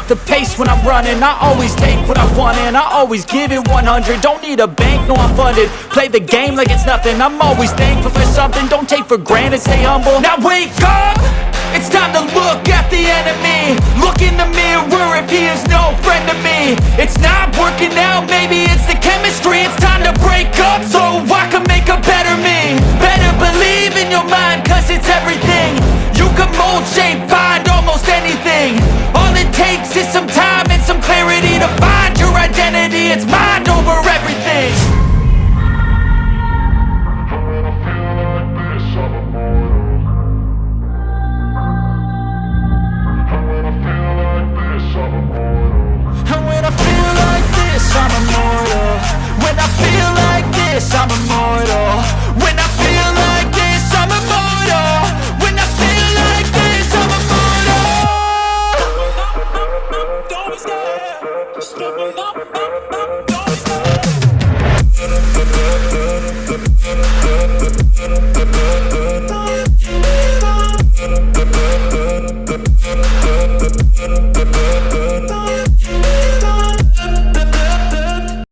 the pace when I'm running. I always take what I want and I always give it 100. Don't need a bank, no I'm funded. Play the game like it's nothing. I'm always thankful for something. Don't take for granted, stay humble. Now wake up, it's time to look at the enemy. Look in the mirror if he is no friend to me. It's not working out, maybe it's the chemistry. It's time to break up so I can make a better me. Better believe in your mind, cause it's everything. You can mold, shape, find almost anything. All it takes is some time and some clarity to find your identity. It's mind over everything. And when I feel like this, I'm immortal. When I feel like this, I'm immortal. When I feel like this, I'm immortal. When I feel like this, I'm immortal. Don't be scared. Just